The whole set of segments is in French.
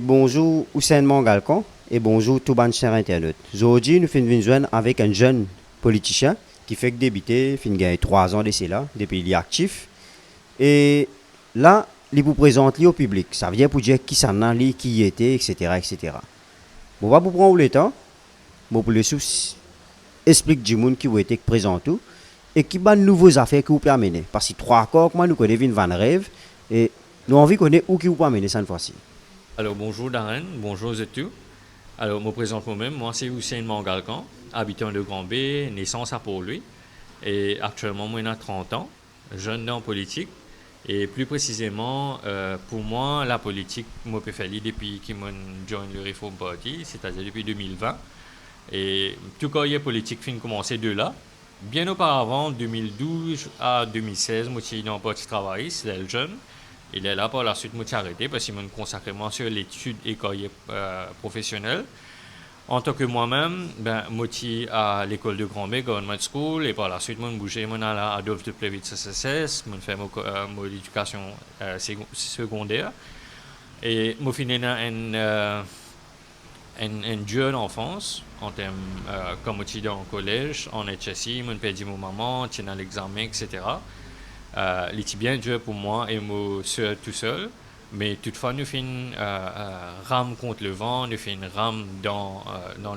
Bonjour Hussein Mangalkan et bonjour tout ban cher internet. Aujourd'hui, nous finissons joindre avec un jeune politicien qui fait que débuter, fin gagner 3 ans d'ici là, depuis il est actif. Et là, il vous présente au public. Ça vient pour dire qui s'en a, qui y était, etc. etc. Bon, va vous prendre le temps, bon, pour le sous explique du monde qui vous été présent tout et qui va de nouveaux affaires qui vous peut amener. Parce que trois corps, moi, nous connaissons une van rêve et nous avons envie de connaître où qui vous peut amener cette fois-ci. Alors bonjour Darren, bonjour Zetou. Alors, je me présente moi-même, moi c'est Hussein Mangalkan, habitant de Grand B, naissance à Port-Louis. Et actuellement, moi j'ai 30 ans, jeune dans la politique. Et plus précisément, pour moi, la politique, moi j'ai fait depuis que j'ai joint le Reform Party, c'est-à-dire depuis 2020. Et tout carrière politique fin commencé de là. Bien auparavant, 2012 à 2016, moi j'étais dans le parti travailliste, c'était le jeune. Il est là par la suite, moi j'ai arrêté parce qu'il m'a consacré sur l'étude et carrière professionnelle. En tant que moi-même, moi j'étais à l'école de Grand B, Government School, et par la suite, moi j'ai bougé, moi à Adolphe de Plevitz SSS, moi fait mon éducation secondaire. Et moi fini dans une jeune enfance, en termes, comme j'étais dans le collège, en HSI, moi j'ai perdu mon maman, j'étais dans l'examen, etc. Il était bien dur pour moi et moi seul, tout seul. Mais toutefois, nous faisons rame contre le vent, nous faisons rame dans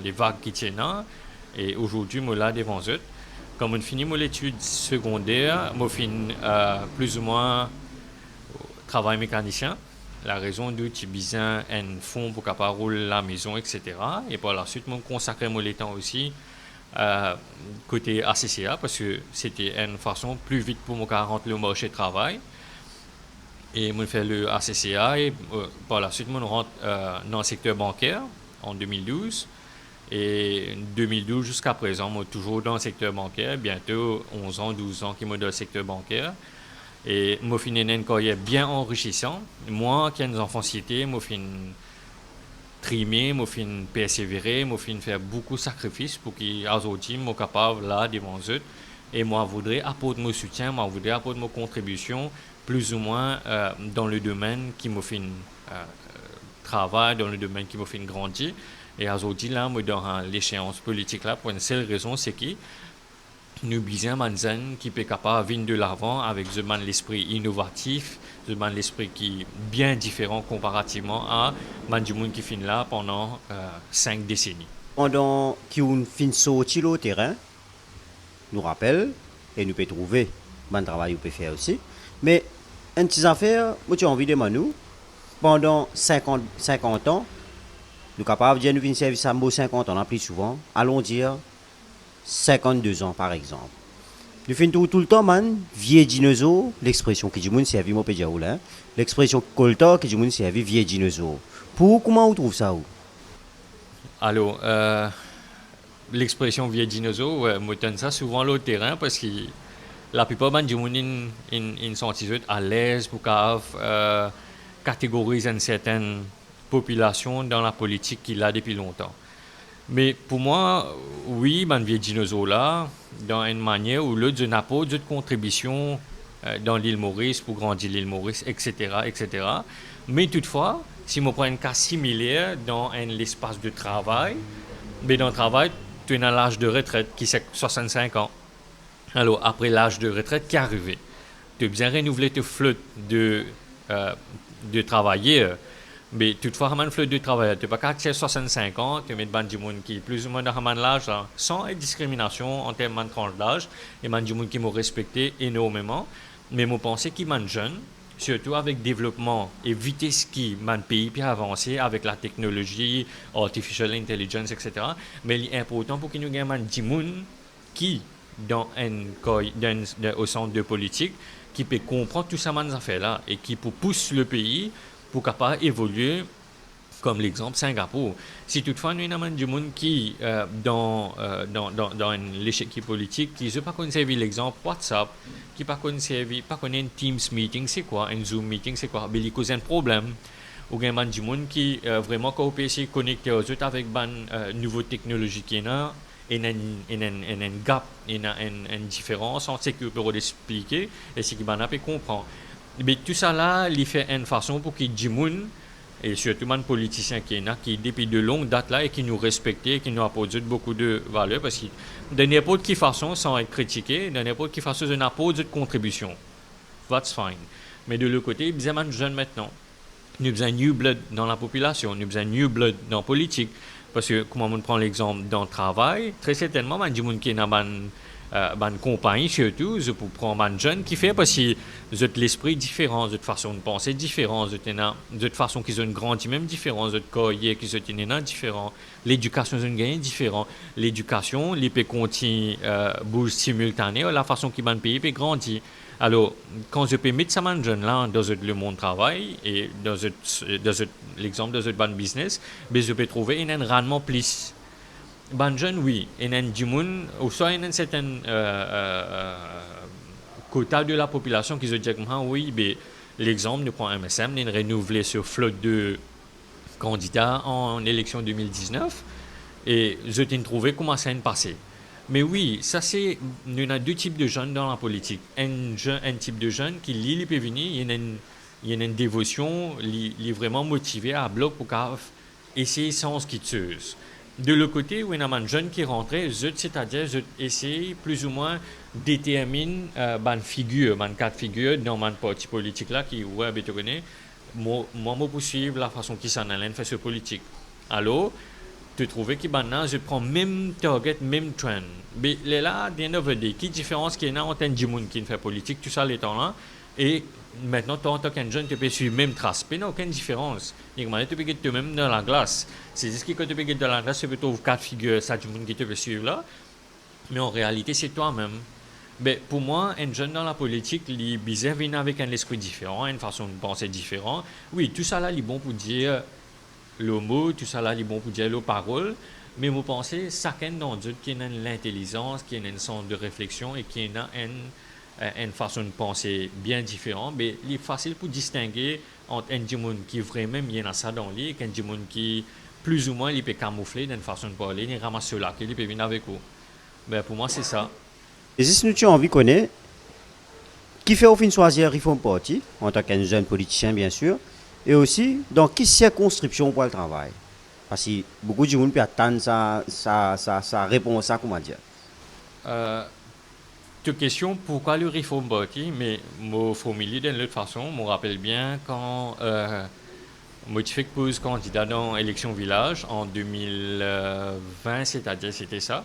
les vagues qui tiennent là. Et aujourd'hui, moi là devant eux. Comme on finit mon étude secondaire, moi finis plus ou moins travail mécanicien. La raison d'où j'ai besoin un fonds pour capable rouler la maison, etc. Et par la suite, moi consacrer mon temps aussi côté ACCA parce que c'était une façon plus vite pour moi rentrer le marché du travail. Et je fais le ACCA et par la suite, je rentre dans le secteur bancaire en 2012. Et 2012 jusqu'à présent, moi toujours dans le secteur bancaire, bientôt 11 ans, 12 ans qui suis dans le secteur bancaire. Et moi finis une carrière bien enrichissante. Moi qui ai des enfants cités, moi finis trimer, moi finis persévérer, moi finis faire beaucoup de sacrifices pour qu'aujourd'hui, moi capable là devant eux. Et moi voudrais apporter mon soutien, moi voudrais apporter mon contribution plus ou moins dans le domaine qui me fait travail, dans le domaine qui me fait grandir. Et aujourd'hui, là, moi, dans l'échéance politique, là, pour une seule raison, c'est que nous besoin d'un qui peut capable venir de l'avant avec l'esprit innovatif, l'esprit qui est bien différent comparativement à du monde qui finit là pendant 5 décennies. Pendant qu'on finit sortir au terrain, nous rappelle et nous peut trouver bon travail qu'on peut faire aussi. Mais une petite affaire, moi tu as envie de nous, pendant 50 ans, nous sommes capables de dire nous finissons service à 50 ans, plus souvent, allons dire 52 ans par exemple. Nous finissons tout le temps, man, vieux dinosaure, l'expression qui dit moun servi, moi peut dire là, l'expression colta qui dit moun servi vieux dinosaure. Pour comment on trouve ça où? Alors, l'expression vieux dinosaure, ouais, moi donne ça souvent au terrain parce que la plupart du monde ils sont à l'aise pour catégoriser une certaine population dans la politique qu'il a depuis longtemps. Mais pour moi, oui, man vieux dinosaure là, dans une manière ou l'autre, je apporte de contribution dans l'île Maurice pour grandir l'île Maurice, etc., etc. Mais toutefois, si on prend un cas similaire dans un espace de travail, mais dans le travail, tu es dans l'âge de retraite qui est 65 ans. Alors, après l'âge de retraite qui est arrivé, tu as bien renouvelé tes flotte de travailleurs. Mais toutefois, man flotte de travailleurs, tu n'as pas qu'à 65 ans, tu mets du monde qui est plus ou moins dans l'âge, sans discrimination en termes de tranche d'âge, et du monde qui m'ont respecté énormément. Mais je pense qu'il est jeune, surtout avec le développement et vitesse qui man pays puis avancé avec la technologie, artificial intelligence, etc. Mais il est important pour qu'il nous gagne du monde qui au centre de politique qui peut comprendre tout ça man affaires là et qui peut pousser le pays pour capable évoluer comme l'exemple Singapour. Si toutefois nous avons du monde qui dans l'échiquier politique qui ne pas servir l'exemple WhatsApp, qui pas servir pas connaît un Teams meeting c'est quoi, un Zoom meeting c'est quoi, mais il cause un problème. Ou bien du monde qui vraiment peut essayer de connecter aux autres avec une nouvelle technologie qui est là. Il y a un gap, il y a une différence entre ce que peut expliquer et ce que peut comprendre. Mais tout ça là, il fait une façon pour que les gens et surtout les politiciens qui sont là, qui depuis de longues dates là et qui nous respectent, qui nous apportent beaucoup de valeur parce que de n'importe quelle façon, sans être critiqué, de n'importe quelle façon, ils apportent de contribution. That's fine. Mais de l'autre côté, ils ont des jeunes maintenant. Nous avons besoin de new blood dans la population, nous avons besoin de new blood dans la politique. Parce que, comme on prend l'exemple dans le travail, très certainement, il y a des gens qui ont une compagnie, surtout, je peux prendre un jeune qui fait parce que vous avez l'esprit différent, vous avez façon de penser différente, vous avez façon qu'ils ont grandi même différent, vous avez carrière qu'ils ont différent, l'éducation est une gain différent, l'éducation, l'IP continue bouge simultané, la façon qu'ils ont pays peut grandir. Alors, quand je peux mettre ça jeune là dans le monde du travail et dans l'exemple de ce bon business, ben je peux trouver un rendement plus. Ban jeune, oui, il y a du monde, ou soit il y a un certain quota de la population qui se dit que oui, ben, l'exemple, nous prenons MSM, il est renouvelé sur flotte de candidats en élection 2019 et je t'ai trouvé comment ça s'est passé. Mais oui, ça c'est, il y a deux types de jeunes dans la politique. Un type de jeune qui lit les venir, il y a une dévotion, il est vraiment motivé à bloc pour essayer sans quitteuse. De l'autre côté, où il y a un jeune qui rentrait, c'est-à-dire, je essaye plus ou moins déterminer une figure, une quatre figures dans un parti politique là qui, ouais, tu connais, moi, je poursuivre la façon qui s'en allait faire ce politique. Alors, tu trouvais que maintenant, je prends même target, même trend. Mais là, d'un of the day, qui différence qu'il y a entre un monde qui fait politique, tout ça, les temps là, et maintenant, toi, en tant qu'un jeune, tu peux suivre même trace. Mais il n'y a aucune différence. Tu peux être même dans la glace. C'est juste que quand tu peux être dans la glace, tu peux trouver quatre figures, ça, du monde qui te peut suivre là. Mais en réalité, c'est toi-même. Mais pour moi, un jeune dans la politique, il vient avec un esprit différent, une façon de penser différente. Oui, tout ça là, il est bon pour dire le mot, tout ça là, il est bon pour dire les paroles. Mais vous pensez, chacun d'entre eux qui a l'intelligence, qui a un sens de réflexion et qui a une façon de penser bien différente, mais il est facile pour distinguer entre un monde qui vraiment bien à ça dans lui et un monde qui plus ou moins il peut camoufler d'une façon de parler, il ramasse cela, il peut venir avec vous. Ben, pour moi, c'est ça. Et si nous avons envie de connaître, qui fait au fin choisir Reform Party, en tant qu'un jeune politicien bien sûr, et aussi dans quelle circonscription pour le travail. Parce que beaucoup de gens peuvent attendre sa réponse à comment dire. Euh, Toute question, pourquoi le Reform Party, mais me formuler d'une autre façon, me rappelle bien quand moi je fais pose candidat dans l'élection village en 2020, c'est-à-dire c'était ça.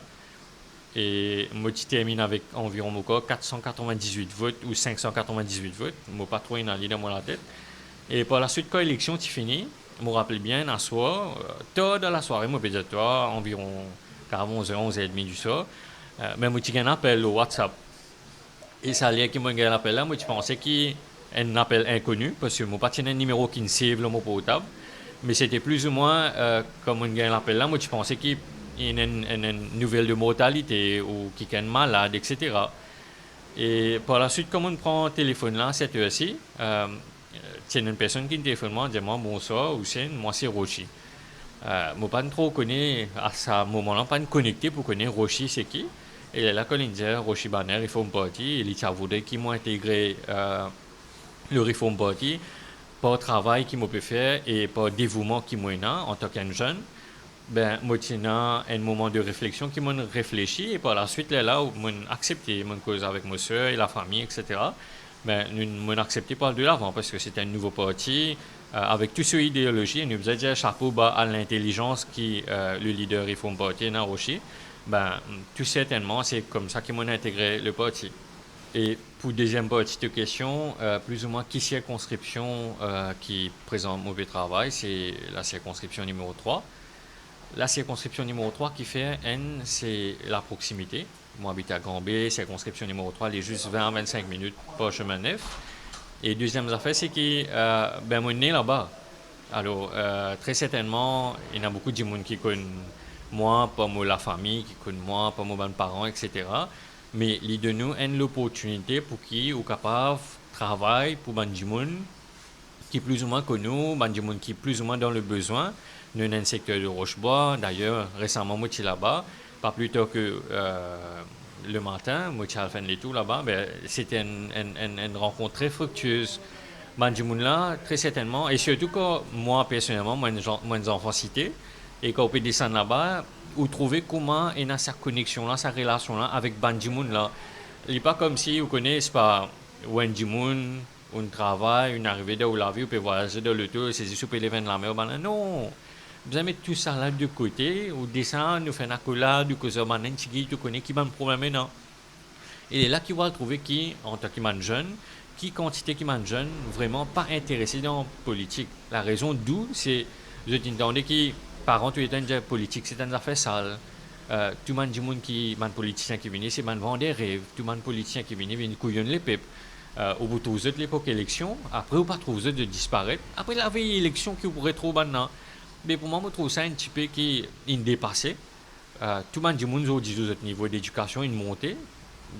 Et moi je termine avec environ 498 votes ou 598 votes, moi pas trop une allée dans la tête. Et par la suite, quand l'élection est finie, je me rappelle bien, un soir, tard dans la soirée, moi, peut-être toi, environ 11h, 11h30 du soir, mais moi, j'ai un appel au WhatsApp. Et ça allait qu'il m'a un appel là, moi, je pensais qu'il y a un appel inconnu, parce que moi, pas un numéro qui ne save le mot portable, mais c'était plus ou moins comme un appel là, moi, je pensais qu'il y a une nouvelle de mortalité ou qu'il y a un malade, etc. Et par la suite, comme on prend le téléphone là, cette heure-ci, c'est une personne qui me téléphone moi, dit moi bonsoir, Hussein, moi c'est Rochi. Moi pas trop connais à ce moment-là, pas connecté pour connaître Rochi c'est qui. Et là quand il dit Rochi Banner, Reform Party, il a voulu qu'ils m'ont intégré le Reform Party par travail qu'ils m'ont pu faire et par dévouement qu'ils m'ont eu en tant qu'un jeune. Ben, moi, un moment de réflexion qui m'a réfléchi et par la suite, là, où m'ont accepté, mon cause avec mon soeur et la famille, etc. Ben, nous m'ont accepté par de l'avant parce que c'était un nouveau parti avec toute cette idéologie. Nous faisons dire chapeau bas à l'intelligence qui le leader Reform Party n'a Rocher. Ben, tout certainement, c'est comme ça qu'ils m'ont intégré le parti. Et pour deuxième partie de question, plus ou moins qui circonscription qui présente mauvais travail, c'est la circonscription numéro 3. La circonscription numéro 3 qui fait N, c'est la proximité. Moi, j'habite à Grand-B, circonscription numéro 3, elle est juste 20 à 25 minutes par chemin neuf. Et deuxième affaire, c'est que ben, moi, né là-bas. Alors, très certainement, il y a beaucoup de gens qui connaissent moi, pas moi, la famille, qui connaissent moi, pas moi, mes parents, etc. Mais les de nous ont l'opportunité pour qui sont capables de travailler pour des gens qui plus ou moins connus, des gens qui plus ou moins dans le besoin. Nous avons un secteur de Rochebois, d'ailleurs, récemment, moi, je suis là-bas. Pas plus tard que le matin, moi, je suis fait les tours là-bas. Ben, c'était une rencontre très fructueuse. Banjimoun là, très certainement, et surtout que moi, personnellement, moi, des enfants cités, et quand on peut descendre là-bas, ou trouver comment il y a sa connexion là, sa relation là avec Banjimoun là. Il n'est pas comme si vous connaissez pas Banjimoun, un travail, une arrivée de la vie, vous pouvez voyager de l'auto, c'est juste pour les de la mer, non. Vous mettre tout ça là de côté, ou descendre, nous faire une accolade, ou que ça, tu connais qui va le problème non. Et là, qui va trouver qui, en tant que jeune, qui quantité qui man jeune, vraiment pas intéressé dans la politique. La raison d'où, c'est, je t'entendais qui, parents, tu étais déjà politique, c'est une affaire sale. Tout le monde qui, man politicien qui vient, c'est man vend des rêves. Tout le monde politicien qui vient couillonne les peuples. Au bout de l'époque élection, après, ou pas trouver de disparaître. Après la veille élection qui pourrait trop maintenant. Mais pour moi, je trouve ça un petit peu qui est dépassé. Tout le monde au niveau d'éducation, une montée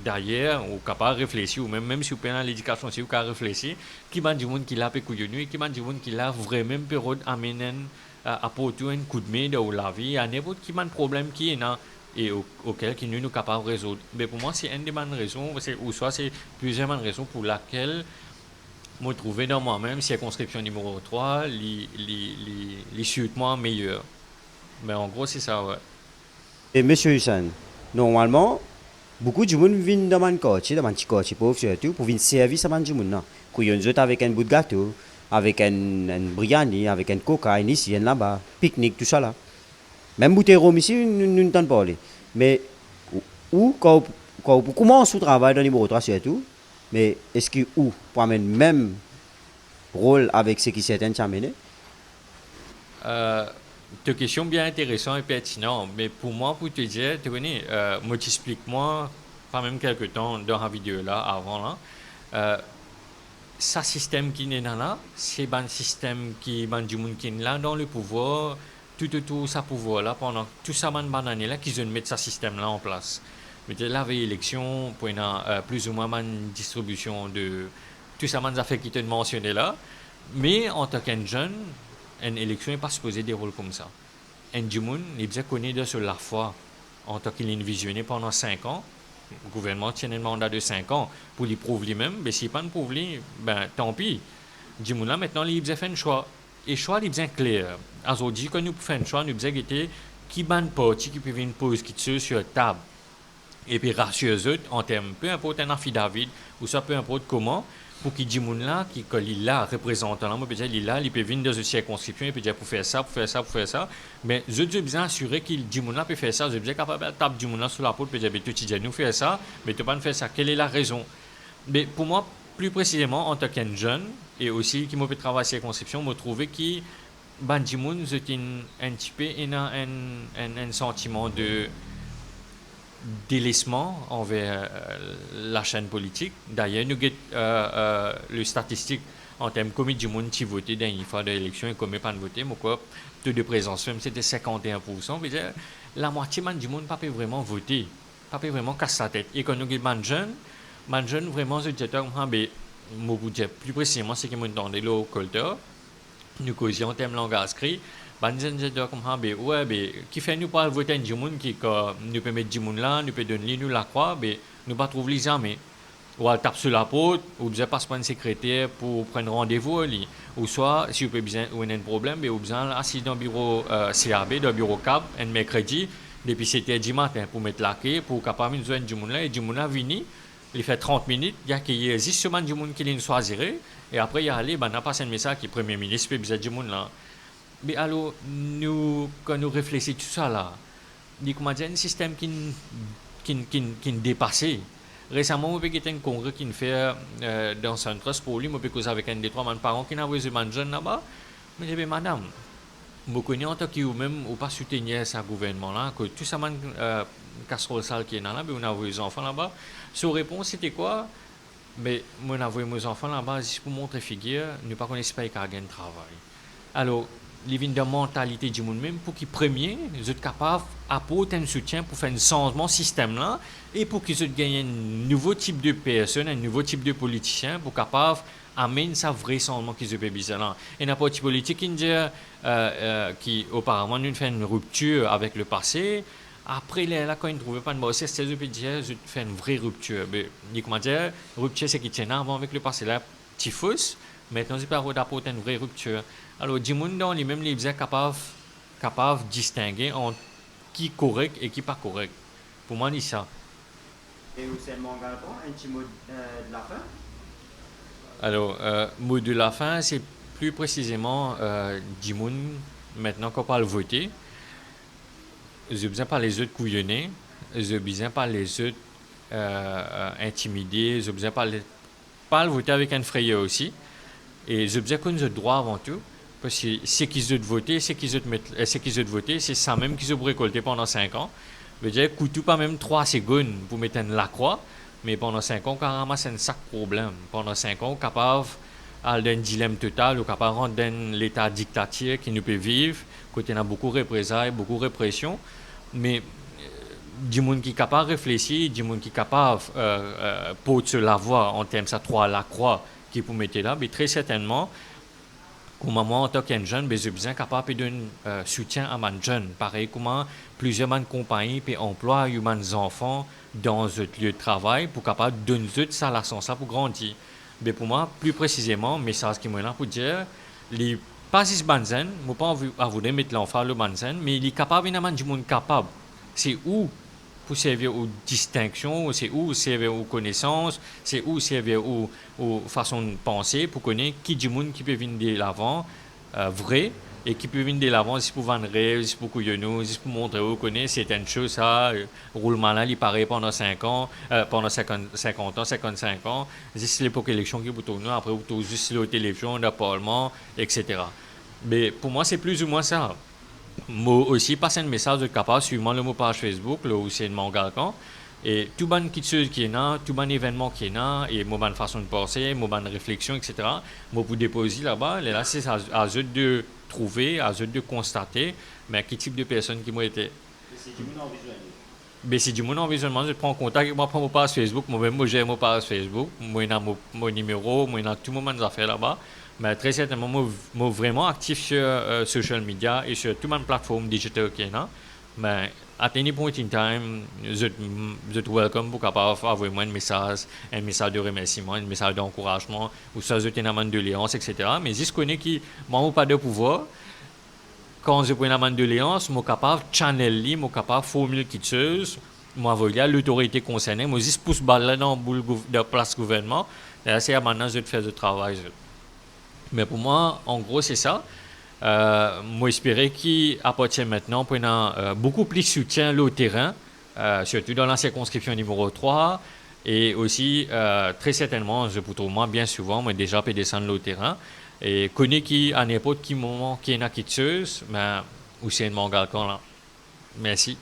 derrière, ou capable de réfléchir, ou même si vous prenez l'éducation, si vous pouvez réfléchir, qui m'a dit qui l'a pas couillonnu, et qui m'a dit qui l'a vraiment période amener apporter un coup de main dans la vie, à n'importe qui man problème qui est là, et auquel qui nous capable de résoudre. Mais pour moi, c'est une des bonnes raisons, ou soit c'est plusieurs bonnes raisons pour laquelle je trouve dans moi-même, circonscription numéro 3 les suites moi meilleur. Mais en gros, c'est ça, ouais. Et Monsieur Hussein, normalement, beaucoup de monde viennent dans mon quartier, dans mon petit quartier pauvre surtout, pour venir servir à mon monde. Quand ils ont avec un bout de gâteau, avec un biryani, avec un coca, un ici, un là-bas, pique-nique, tout ça là. Même bouteille rhum ici, nous ne pas parler. Mais, ou, quand on commence au travail dans le numéro 3 surtout, mais est-ce que, ou, pour amener le même rôle avec ce qui s'est amené? Euh, Deux questions bien intéressantes et pertinentes. Mais pour moi, pour te dire, tu connais, moi, t'explique-moi, pas même quelques temps dans la vidéo là, avant là, ça système qui est là, c'est un système qui est du monde qui est là dans le pouvoir, tout ça pouvoir là, pendant tout ça, année là, qu'ils ont mis ce système là en place. Mais la veille élection, pour une, plus ou moins une distribution de tout ça, man affaires qui te mentionné là. Mais en tant qu'un jeune, une élection n'est pas supposée dérouler comme ça. Un jeune, il bien connu de sur la foi en tant qu'il est visionné pendant 5 ans. Le gouvernement tient un mandat de 5 ans pour lui prouver lui-même, mais s'il pas prouve lui, ben tant pis. Jeune là maintenant il a fait un choix. Et le choix il est bien clair. Aujourd'hui quand nous faisons un choix, nous avons été qui ban parti qui peut venir pose qui tire sur la table. Et puis rassurer en termes, peu importe un affidavit, ou ça peu importe comment, pour qu'il dise là, qui il là, représentant là, moi, peut-être il là, il peut venir dans une circonscription, il peut dire pour faire ça, pour faire ça, pour faire ça. Mais je dois bien assurer qu'il dit là peut faire ça, je suis bien capable de taper du là sur la peau, peut dire, tu dis, nous faire ça, mais tu pas faire ça. Quelle est la raison? Mais pour moi, plus précisément, en tant qu'un jeune, et aussi qui m'a fait travailler circonscription, je trouvé que Bandimoun, c'est un petit peu un sentiment de délaissement envers la chaîne politique. D'ailleurs, nous avons les statistiques en termes de combien de monde qui votait dans une fois de l'élection et combien pas de voter. Mais quoi, taux de présence, même c'était 51%. Dire, la moitié du monde n'a pas vraiment voté, pas vraiment casse la tête. Et quand nous avons des jeunes, vraiment, je disais, plus précisément, c'est que nous avons le colteur, nous causions en termes de langage écrit. Banzen je dois comprendre, ouais, qui fait nous pas voter un monde qui nous peut mettre du monde là, nous peut donner nous la croix, nous pas trouver les jamais. Ou à taper sur la porte, ou besoin passer par un secrétaire pour prendre rendez-vous, ou soit, si vous avez besoin ou un problème, vous besoin assis dans le bureau CAB, dans le bureau CAB, un mercredi, depuis 7h du matin, pour mettre la clé, pour capable de jouer du monde là, et du monde là vini, il fait 30 minutes, il y a qu'il y a justement du monde qui est choisirait, et après il y a allé, on a passé un message qui est Premier ministre, puis besoin du monde là. Mais alors, quand nous réfléchissons tout ça là, il y a un système qui dépassé. Récemment, je suis un congrès qui fait dans un trust pour lui, je suis avec un des 3 parents qui n'a pas un jeune là-bas. Mais je dis, madame, je connais en tant que vous-même, ou pas soutenir ce gouvernement là, que tout ça, casserole sale qui est là, on a envoyé les enfants là-bas. Sa réponse, c'était quoi? Mais moi, on a envoyé mes enfants là-bas juste pour montrer figure, nous ne connaissons pas qu'il y a un travail. Alors, les de mentalité du monde même pour qu'ils premier soient capables d'apporter un soutien pour faire un changement système là et pour qu'ils soient gagnent un nouveau type de personne, un nouveau type de politicien pour capable amener ça vrai changement qu'ils ont besoin là. Et n'importe quel politique qui auparavant nous fait une rupture avec le passé. Après, là, quand ils ne trouvaient pas de boss, c'est eux qui fait une vraie rupture. Mais, comment dire, rupture, c'est qu'ils tiennent avant avec le passé. Là, petit fausse. Maintenant, c'est pas d'apporter une vraie rupture. Alors, du monde dans les mêmes les faisait capable de distinguer entre qui est correct et qui n'est pas correct. Pour moi, c'est ça. Et où c'est mon galpon, un petit mot de la fin? Alors, mot de la fin, c'est plus précisément du monde, maintenant qu'on parle voter, j'ai besoin pas les autres couillonnés, j'ai besoin pas les autres intimider, j'ai besoin pas le voter avec un frayeur aussi. Et j'ai besoin qu'on ait droit avant tout. Parce que c'est qu'ils ont voté, c'est ça même qu'ils ont récolté pendant 5 ans. Je veux dire, coûte pas même 3 secondes pour mettre une la croix, mais pendant 5 ans, quand même, c'est un sac problème. Pendant 5 ans, capable d'un dilemme total, ou capable rendre dans l'état dictature qui nous peut vivre, côté on a beaucoup de représailles, beaucoup de répression, mais du monde qui est capable de réfléchir, du monde qui est capable pour se l'avoir en termes de ça, 3 la croix qui pour mettre là, mais très certainement, comment moi, en tant qu'un jeune, ben, j'ai besoin capable de donner soutien à mes jeunes. Pareil, comment plusieurs compagnies et emploient mes enfants dans un lieu de travail pour capable de donner ça la chance pour grandir. Mais pour moi, plus précisément, le message qui est là pour dire, les pas si banzen, je pas envie à vouloir mettre l'enfant le banzen, mais il est capable, il y a du monde capable. C'est où pour servir aux distinctions, c'est où servir aux connaissances, c'est où servir aux façons de penser pour connaître qui du monde qui peut venir de l'avant, vrai, et qui peut venir de l'avant, c'est pour vendre rêve, c'est pour couillonner, c'est pour montrer où connaît certaines choses, ça, roulement là, il paraît pendant 5 ans, pendant 50 ans, 55 ans, c'est l'époque élection qui vous tourne, après vous tournez juste le télévision, le parlement, etc. Mais pour moi, c'est plus ou moins ça. Moi aussi, passer un message de capable, suivant le mot page Facebook, là où c'est mon galcan. Et tout bon qui est là, tout bon événement qui est là, et mon bonne façon de penser, mon bonne réflexion, etc. Moi, pour déposer là-bas, et là, c'est à eux de trouver, à eux de constater, mais quel type de personne qui m'ont été. C'est du monde en visuel. Mais si du mon environnement, je prends contact avec moi, prends mon page Facebook, moi-même, moi j'ai mon page Facebook, moi j'ai mon numéro, moi j'ai tout mes affaires là-bas. Mais très certainement, moi, moi vraiment actif sur social media et sur toutes mes plateformes digitales qui est là. Mais à any point in time, je te welcome pour capable envoyer moi un message de remerciement, un message d'encouragement, ou ça, je t'ai une de léance, etc. Mais je connais qui, moi, pas de pouvoir quand je prends la main de léance, je suis capable de channeler, je suis capable de formuler quelque chose, je vais à l'autorité concernée, je juste pousse balle dans la place gouvernement, et c'est maintenant je fais le travail. Mais pour moi, en gros, c'est ça. Moi, j'espérais qu'à partir de maintenant, on a beaucoup plus de soutien au terrain, surtout dans la circonscription numéro 3. Et aussi, très certainement, je pour moi, bien souvent, moi déjà peux descendre au terrain. Et connais qui, à n'importe quel moment, qui est une chose, mais aussi un mangal là. Merci.